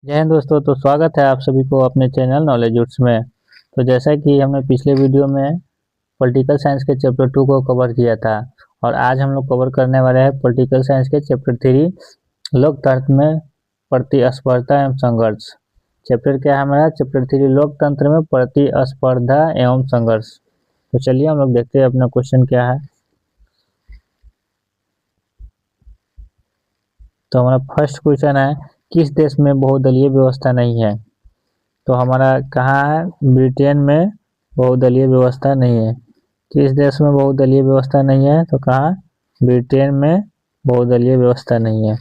जय हिंद दोस्तों। तो स्वागत है आप सभी को अपने चैनल नॉलेज रूट्स में। तो जैसा कि हमने पिछले वीडियो में पॉलिटिकल साइंस के चैप्टर 2 को कवर किया था और आज हम लोग कवर करने वाले हैं पॉलिटिकल साइंस के चैप्टर 3 लोकतंत्र में प्रतिस्पर्धा एवं संघर्ष। चैप्टर क्या है हमारा? चैप्टर 3 लोकतंत्र में प्रतिस्पर्धा एवं संघर्ष। तो चलिए हम लोग देखते हैं अपना क्वेश्चन क्या है। तो हमारा फर्स्ट क्वेश्चन है, किस देश में बहुदलीय व्यवस्था नहीं है? तो हमारा कहाँ है? ब्रिटेन में बहुदलीय व्यवस्था नहीं है। किस देश में बहुदलीय व्यवस्था नहीं है? तो कहाँ? ब्रिटेन में बहुदलीय व्यवस्था नहीं है।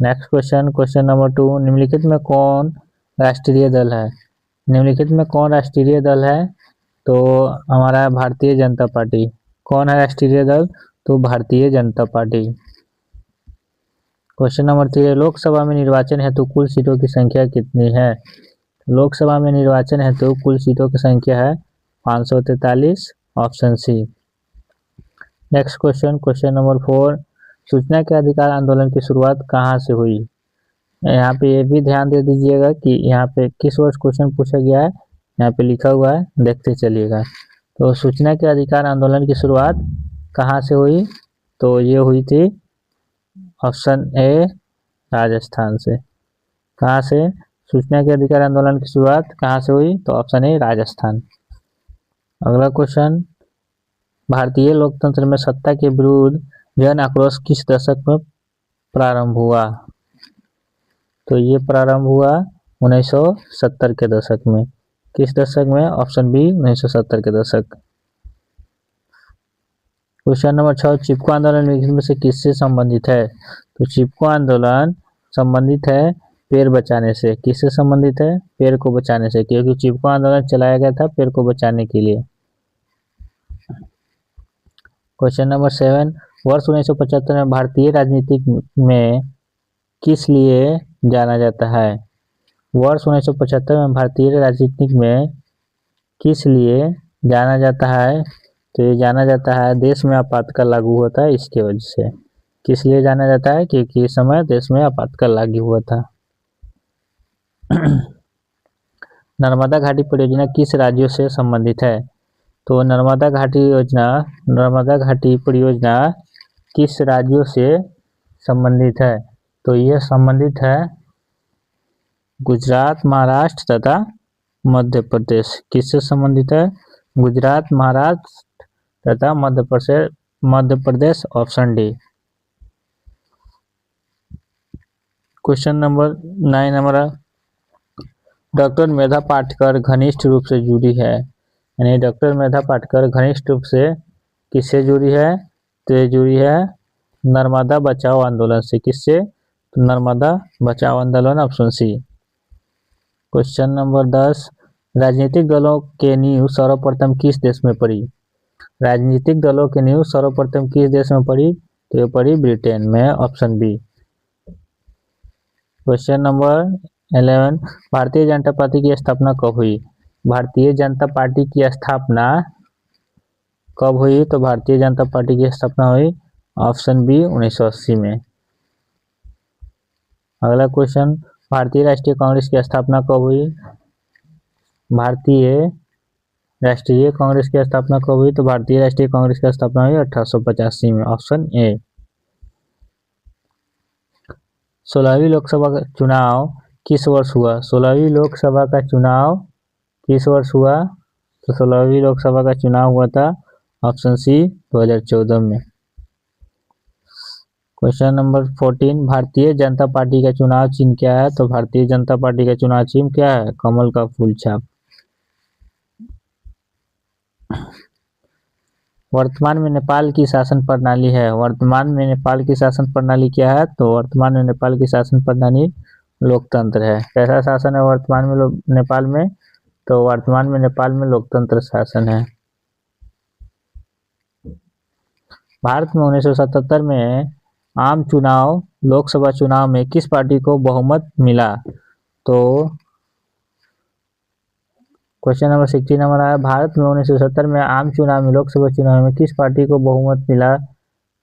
नेक्स्ट क्वेश्चन, क्वेश्चन नंबर 2, निम्नलिखित में कौन राष्ट्रीय दल है? निम्नलिखित में कौन राष्ट्रीय दल है? तो हमारा भारतीय जनता पार्टी। कौन है राष्ट्रीय दल? तो Bharatiya Janata party. Question number 3, Lok Sabha में निर्वाचन हेतु कुल सीटों की संख्या कितनी है? लोकसभा में निर्वाचन हेतु कुल सीटों की संख्या है 543, option C. Next question, question number 4, सूचना के अधिकार आंदोलन की शुरुआत कहाँ से हुई? यहाँ पे ये भी ध्यान दे दीजिएगा कि यहाँ पे किस वर्ष क्वेश्चन पूछा गया है, यहाँ पे लिखा हुआ है, देखते चलिएगा। तो सूचना के अधिकार आंदोलन की शुरुआत कहाँ से हुई? तो ये हुई थी ऑप्शन ए, राजस्थान से। कहाँ से सूचना के अधिकार आंदोलन की शुरुआत कहाँ से हुई? तो ऑप्शन ए, राजस्थान। अगला क्वेश्चन, भारतीय लोकतंत्र में सत्ता के विरुद्ध जन आक्रोश किस दशक में प्रारंभ हुआ? तो ये प्रारंभ हुआ 1970 के दशक में। किस दशक में? ऑप्शन बी, 1970 के दशक। क्वेश्चन नंबर 6, चिपको आंदोलन निम्नलिखित में से किससे संबंधित है? तो चिपको आंदोलन संबंधित है पेड़ बचाने से। किससे संबंधित है? पेड़ को बचाने से, क्योंकि चिपको आंदोलन चलाया गया था पेड़ को बचाने के लिए। क्वेश्चन नंबर 7, वर्ष 1975 में भारतीय राजनीति में किस लिए जाना जाता है? वर्ष 1975 में भारतीय राजनीति में किस लिए जाना जाता है? तो ये जाना जाता है देश में आपातकाल लागू हुआ था, इसके वजह से। किस लिए जाना जाता है? क्योंकि इस समय देश में आपातकाल लागू हुआ था। नर्मदा घाटी परियोजना किस राज्यों से संबंधित है? तो नर्मदा घाटी परियोजना किस राज्यों से संबंधित है? तो यह संबंधित है गुजरात, महाराष्ट्र तथा मध्य प्रदेश। किससे संबंधित है? गुजरात, महाराष्ट्र तथा Madhya Pradesh, option D. Question number 9 हमारा, डॉक्टर मेधा पाटकर घनिष्ठ रूप से जुड़ी है। यानी डॉक्टर मेधा पाटकर घनिष्ठ रूप से किससे जुड़ी है? तो ये जुड़ी है नर्मदा बचाओ आंदोलन से। किससे? तो नर्मदा बचाओ आंदोलन, ऑप्शन सी। क्वेश्चन नंबर 10, राजनीतिक दलों के नींव सर्वप्रथम किस देश में पड़ी? राजनीतिक दलों की नींव सर्वप्रथम किस देश में पड़ी? तो ये पड़ी ब्रिटेन में, option B. Question number 11, Bharatiya Janata party की स्थापना कब हुई? भारतीय जनता पार्टी की स्थापना कब हुई? तो भारतीय जनता पार्टी की स्थापना हुई ऑप्शन बी, 1980 में। अगला क्वेश्चन, भारतीय राष्ट्रीय कांग्रेस की स्थापना कब हुई? भारतीय राष्ट्रीय कांग्रेस की स्थापना कब हुई? तो भारतीय राष्ट्रीय कांग्रेस की स्थापना हुई 1885 में, ऑप्शन ए। 16वीं लोकसभा का चुनाव किस वर्ष हुआ? 16वीं लोकसभा का चुनाव किस वर्ष हुआ? तो 16वीं लोकसभा का चुनाव हुआ था ऑप्शन सी, 2014 में। Question number 14, Bharatiya Janata party का चुनाव चिन्ह क्या है? तो भारतीय जनता पार्टी का चुनाव चिन्ह क्या है? कमल का फूल छाप। वर्तमान में नेपाल की शासन प्रणाली है। वर्तमान में नेपाल की शासन प्रणाली क्या है? तो वर्तमान में नेपाल की शासन प्रणाली लोकतंत्र है। कैसा शासन है वर्तमान में नेपाल में? तो वर्तमान में नेपाल में लोकतंत्र शासन है। भारत में 1977 में आम चुनाव लोकसभा चुनाव में किस पार्टी को बहुमत मिला? तो क्वेश्चन नंबर 16 हमारा है, भारत में 1970 में आम चुनाव में लोकसभा चुनाव में किस पार्टी को बहुमत मिला?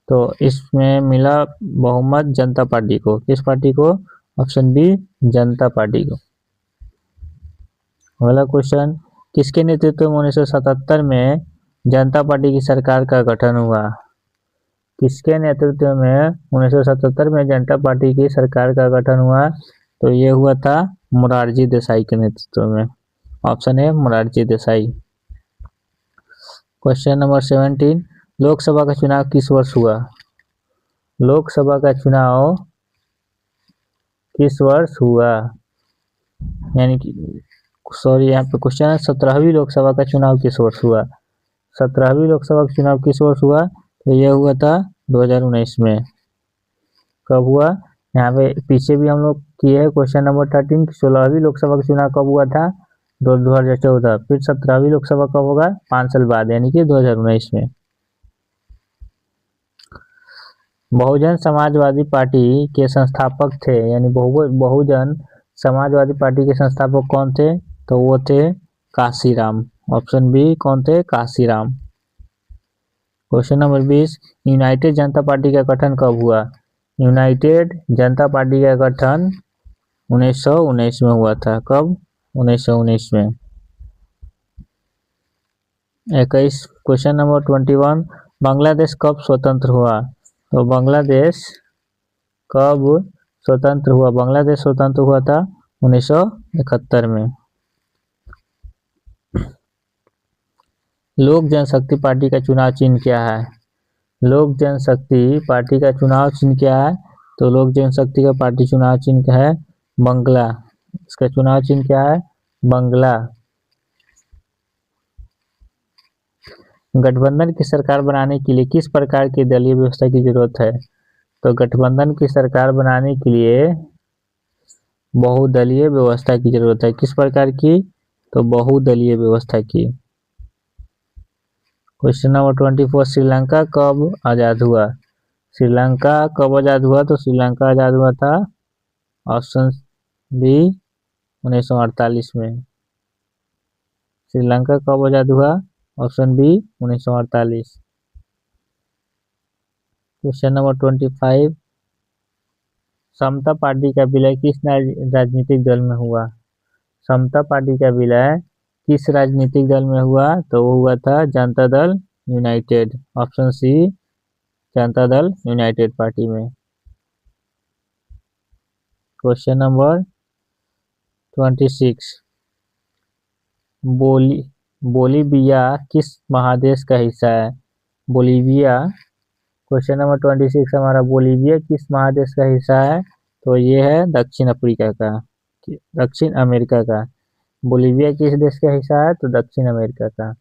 तो इसमें मिला बहुमत जनता पार्टी को। किस पार्टी को? ऑप्शन बी जनता पार्टी को। अगला क्वेश्चन, किसके नेतृत्व में 1977 में जनता पार्टी की सरकार का गठन हुआ? किसके नेतृत्व में 1977 में जनता पार्टी की सरकार का गठन हुआ? तो ये हुआ था मोरारजी देसाई के नेतृत्व में। ऑप्शन है मोरारजी देसाई। क्वेश्चन नंबर 17, लोकसभा का चुनाव किस वर्ष हुआ? लोकसभा का चुनाव किस वर्ष हुआ? यानी कि यहाँ पे क्वेश्चन है 17वीं लोकसभा का चुनाव किस वर्ष हुआ? 17वीं लोकसभा का चुनाव किस वर्ष हुआ? तो यह हुआ था 2019 में। कब हुआ? यहाँ पे पीछे भी हम लोग किए हैं क्वेश्चन नंबर 13 की 16वीं लोकसभा का चुनाव कब हुआ था? 2014। फिर 17वीं लोकसभा कब होगा? 5 साल बाद, यानी कि 2019 में। बहुजन समाजवादी पार्टी के संस्थापक थे, यानी बहुजन समाजवादी पार्टी के संस्थापक कौन थे? तो वो थे काशीराम। ऑप्शन बी कौन थे? काशीराम। क्वेश्चन नंबर 20, यूनाइटेड जनता पार्टी का गठन कब हुआ? यूनाइटेड जनता पार्टी का गठन 1919 में हुआ था। कब? 1919 में। 21, क्वेश्चन नंबर 21, बांग्लादेश कब स्वतंत्र हुआ? तो बांग्लादेश कब स्वतंत्र हुआ? बांग्लादेश स्वतंत्र हुआ था 1971 में। लोक जनशक्ति पार्टी का चुनाव चिन्ह क्या है? लोक जनशक्ति पार्टी का चुनाव चिन्ह क्या है? तो लोक जनशक्ति का पार्टी चुनाव चिन्ह क्या है? बंगला। इसका चुनाव चिन्ह क्या है? बंगला। गठबंधन की सरकार बनाने के लिए किस प्रकार की दलीय व्यवस्था की जरूरत है? तो गठबंधन की सरकार बनाने के लिए बहुदलीय व्यवस्था की जरूरत है। किस प्रकार की? तो बहुदलीय व्यवस्था की। क्वेश्चन नंबर 24, श्रीलंका कब आजाद हुआ? श्रीलंका कब आजाद हुआ? तो श्रीलंका आजाद हुआ था ऑप्शन बी 1948 में। श्रीलंका कब आजाद हुआ? Option B 1948। क्वेश्चन नंबर 25, समता पार्टी का विलय किस राजनीतिक दल में हुआ? समता पार्टी का विलय किस राजनीतिक दल में हुआ? तो वो हुआ था Janata Dal United. Option C Janata Dal United party में। क्वेश्चन नंबर 26, बोलीविया किस महादेश का हिस्सा है? बोलीविया। क्वेश्चन नंबर 26 हमारा, बोलीविया किस महादेश का हिस्सा है? तो ये है दक्षिण अफ्रीका का, दक्षिण अमेरिका का। बोलीविया किस देश का हिस्सा है? तो दक्षिण अमेरिका का।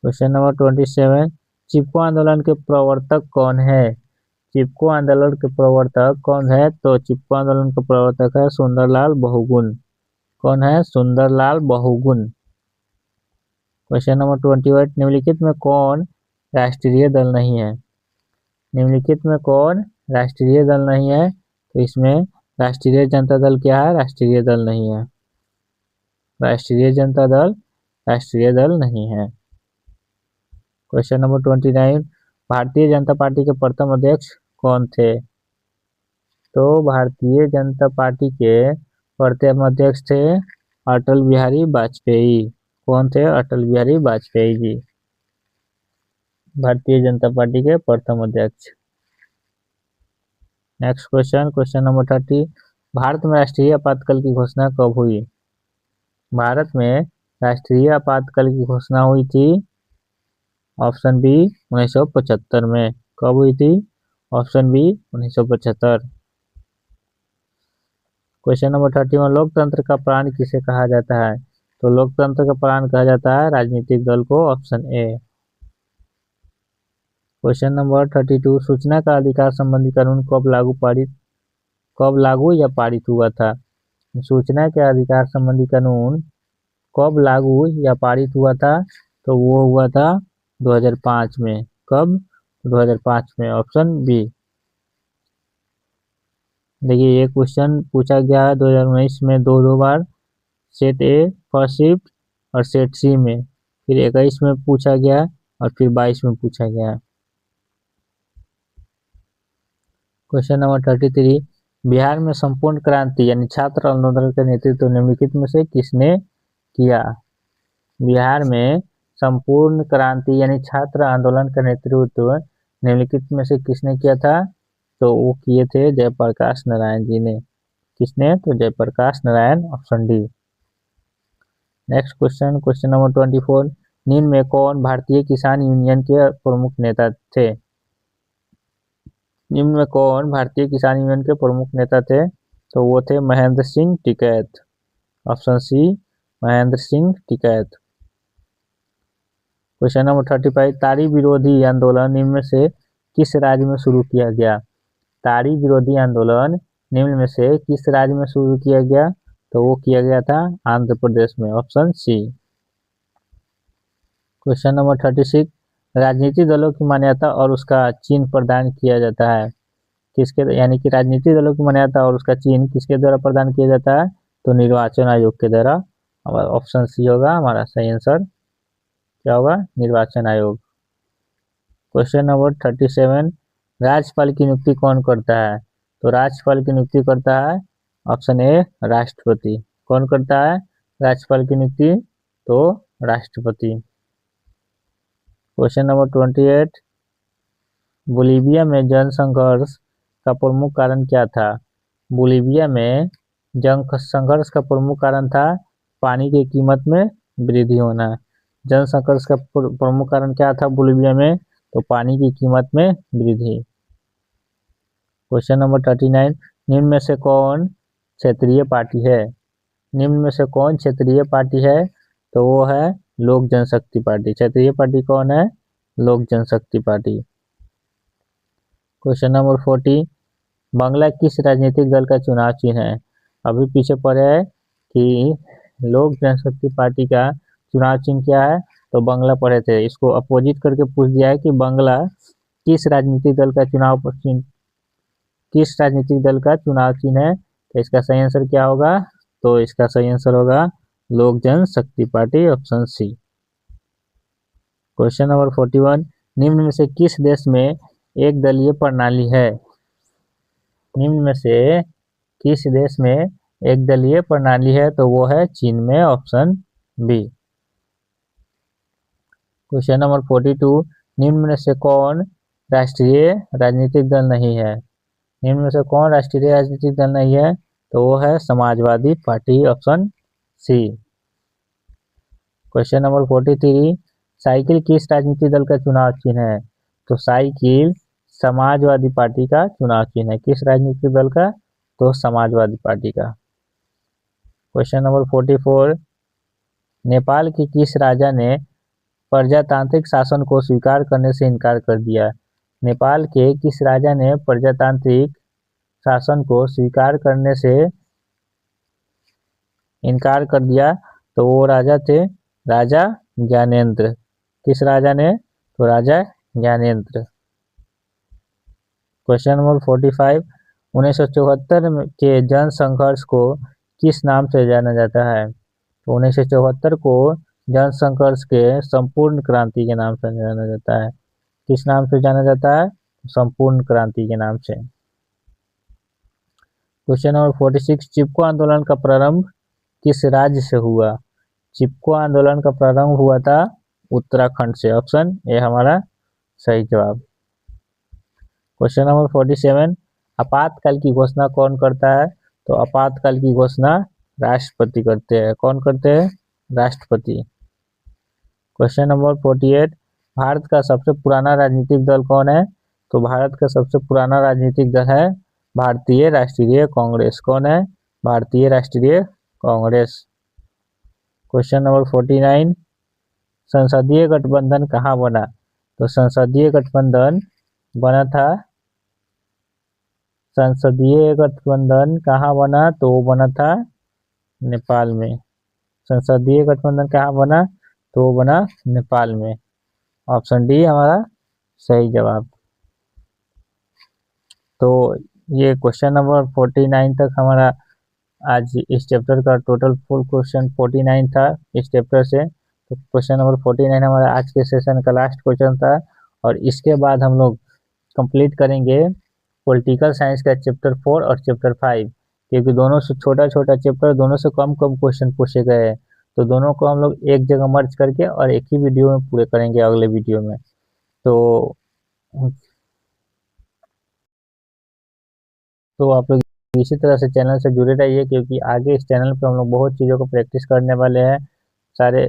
क्वेश्चन नंबर 27, चिपको आंदोलन के प्रवर्तक कौन है? चिपको आंदोलन के प्रवर्तक कौन है? तो चिपको आंदोलन का प्रवर्तक है सुंदरलाल बहुगुण। कौन है? सुंदरलाल बहुगुण। क्वेश्चन नंबर 28, निम्नलिखित में कौन राष्ट्रीय दल नहीं है? निम्नलिखित में कौन राष्ट्रीय दल नहीं है? तो इसमें राष्ट्रीय जनता दल क्या है? राष्ट्रीय दल नहीं है। राष्ट्रीय जनता दल राष्ट्रीय दल नहीं है। Question number 29, Bharatiya Janata party के प्रथम अध्यक्ष कौन थे? तो भारतीय जनता पार्टी के प्रथम अध्यक्ष थे अटल बिहारी वाजपेयी। कौन थे? अटल बिहारी वाजपेयी जी, भारतीय जनता पार्टी के प्रथम अध्यक्ष। Next question, question number 30, Bharat में राष्ट्रीय आपातकाल की घोषणा कब हुई? भारत में राष्ट्रीय आपातकाल की घोषणा हुई थी ऑप्शन बी 1975 में। कब हुई थी? Option B 1975। क्वेश्चन नंबर 31, लोकतंत्र का प्राण किसे कहा जाता है? तो लोकतंत्र का प्राण कहा जाता है राजनीतिक दल को। Option A. क्वेश्चन नंबर 32, सूचना का अधिकार संबंधी कानून कब लागू या पारित हुआ था? सूचना के अधिकार संबंधी कानून कब लागू या पारित हुआ था? तो वो हुआ था 2005 में। कब? 2005 में। Option B. देखिए ये क्वेश्चन पूछा गया है 2019 में दो बार, सेट ए फर्स्ट शिफ्ट और सेट सी में, फिर 21 में पूछा गया और फिर 22 में पूछा गया। क्वेश्चन नंबर 33, बिहार में संपूर्ण क्रांति यानी छात्र आंदोलन का नेतृत्व निम्नलिखित में से किसने किया? बिहार में संपूर्ण क्रांति यानी छात्र आंदोलन का नेतृत्व निम्नलिखित में से किसने किया था? तो वो किए थे जयप्रकाश नारायण जी ने। किसने? तो Jayaprakash Narayan, option D. Next question, question number 24, निम्न में कौन भारतीय किसान यूनियन के प्रमुख नेता थे? निम्न में कौन भारतीय किसान यूनियन के प्रमुख नेता थे? तो वो थे Mahendra Singh Tikait, option C, Mahendra Singh Tikait. Question number 35, ताड़ी विरोधी आंदोलन निम्न में से किस राज्य में शुरू किया गया? ताड़ी विरोधी आंदोलन निम्न में से किस राज्य में शुरू किया गया? तो वो किया गया था आंध्र प्रदेश में, ऑप्शन सी। क्वेश्चन नंबर 36, राजनीतिक दलों की मान्यता और उसका चिन्ह प्रदान किया जाता है किसके? यानी कि राजनीतिक दलों की मान्यता और उसका चिन्ह किसके द्वारा प्रदान किया जाता है? तो निर्वाचन आयोग के द्वारा। हमारा ऑप्शन सी होगा हमारा सही आंसर। क्या होगा? निर्वाचन आयोग। क्वेश्चन नंबर 37, राज्यपाल की नियुक्ति कौन करता है? तो राज्यपाल की नियुक्ति करता है ऑप्शन ए, राष्ट्रपति। कौन करता है राज्यपाल की नियुक्ति? तो राष्ट्रपति। क्वेश्चन नंबर 28, बोलीविया में जन संघर्ष का प्रमुख कारण क्या था? बोलीविया में जन संघर्ष का प्रमुख कारण था पानी की कीमत में वृद्धि होना। जन संघर्ष का प्रमुख कारण क्या था बोलीविया में? तो पानी की कीमत में वृद्धि। क्वेश्चन नंबर 39, निम्न में से कौन क्षेत्रीय पार्टी है? निम्न में से कौन क्षेत्रीय पार्टी है? तो वो है लोक जनशक्ति पार्टी। क्षेत्रीय पार्टी कौन है? लोक Janshakti party. Question number 40, Bangla किस राजनीतिक दल का चुनाव चिन्ह है? अभी पीछे पड़े है कि लोक जनशक्ति पार्टी का चुनाव चिन्ह क्या है? तो बांग्ला पढ़े थे, इसको अपोजिट करके पूछ दिया है कि बांग्ला किस राजनीतिक दल का चुनाव चिन्ह है? तो इसका सही आंसर क्या होगा? तो इसका सही आंसर होगा Lok Janshakti Party, option C. Question number 41, निम्न में से किस देश में एक दलीय प्रणाली है? निम्न में से किस देश में एक दलीय प्रणाली है? तो वो है चीन में, ऑप्शन बी। क्वेश्चन नंबर 42, निम्न में से कौन राष्ट्रीय राजनीतिक दल नहीं है? निम्न में से कौन राष्ट्रीय राजनीतिक दल नहीं है? तो वो है Samajwadi party, option C. Question number 43, cycle किस राजनीतिक दल का चुनाव चिन्ह है? तो साइकिल समाजवादी पार्टी का चुनाव चिन्ह है। किस राजनीतिक दल का? तो समाजवादी पार्टी का। क्वेश्चन नंबर 44, नेपाल के किस राजा ने प्रजातांत्रिक शासन को स्वीकार करने से इनकार कर दिया? नेपाल के किस राजा ने प्रजातांत्रिक शासन को स्वीकार करने से इनकार कर दिया? तो वो राजा थे राजा ज्ञानेंद्र। किस राजा ने? तो राजा ज्ञानेंद्र। क्वेश्चन नंबर 45, 1974 के जन संघर्ष को किस नाम से जाना जाता है? तो 1974 को जन संघर्ष के संपूर्ण क्रांति के नाम से जाना जाता है। किस नाम से जाना जाता है? संपूर्ण क्रांति के नाम से। क्वेश्चन नंबर 46, चिपको आंदोलन का प्रारंभ किस राज्य से हुआ? चिपको आंदोलन का प्रारंभ हुआ था उत्तराखंड से, ऑप्शन ए हमारा सही जवाब। क्वेश्चन नंबर 47, आपातकाल की घोषणा कौन करता है? तो आपातकाल की घोषणा राष्ट्रपति करते हैं। कौन करते हैं? राष्ट्रपति। क्वेश्चन नंबर 48, भारत का सबसे पुराना राजनीतिक दल कौन है? तो भारत का सबसे पुराना राजनीतिक दल है भारतीय राष्ट्रीय कांग्रेस। कौन है? भारतीय राष्ट्रीय कांग्रेस। क्वेश्चन नंबर 49, संसदीय गठबंधन कहाँ बना? तो संसदीय गठबंधन बना था, संसदीय गठबंधन कहाँ बना? तो वो बना था नेपाल में। संसदीय गठबंधन कहाँ बना? तो वो बना नेपाल में, ऑप्शन डी हमारा सही जवाब। तो ये क्वेश्चन नंबर 49 तक हमारा आज इस चैप्टर का टोटल फुल क्वेश्चन 49 था इस चैप्टर से। तो क्वेश्चन नंबर 49 हमारा आज के सेशन का लास्ट क्वेश्चन था और इसके बाद हम लोग कंप्लीट करेंगे पॉलिटिकल साइंस का चैप्टर 4 और चैप्टर 5, क्योंकि दोनों से छोटा छोटा चैप्टर, दोनों से कम कम क्वेश्चन पूछे गए हैं, तो दोनों को हम लोग एक जगह मर्ज करके और एक ही वीडियो में पूरे करेंगे अगले वीडियो में। तो आप लोग इसी तरह से चैनल से जुड़े रहिए, क्योंकि आगे इस चैनल पे हम लोग बहुत चीज़ों को प्रैक्टिस करने वाले हैं। सारे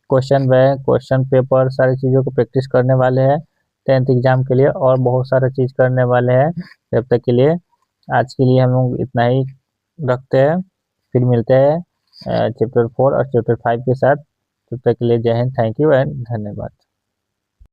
क्वेश्चन बैंक, क्वेश्चन पेपर, सारी चीज़ों को प्रैक्टिस करने वाले हैं 10th एग्जाम के लिए, और बहुत सारा चीज़ करने वाले हैं। जब तक के लिए आज के लिए हम लोग इतना ही रखते हैं, फिर मिलते हैं चैप्टर 4 और चैप्टर 5 के साथ। तब तक के लिए जय हिंद, थैंक यू एंड धन्यवाद।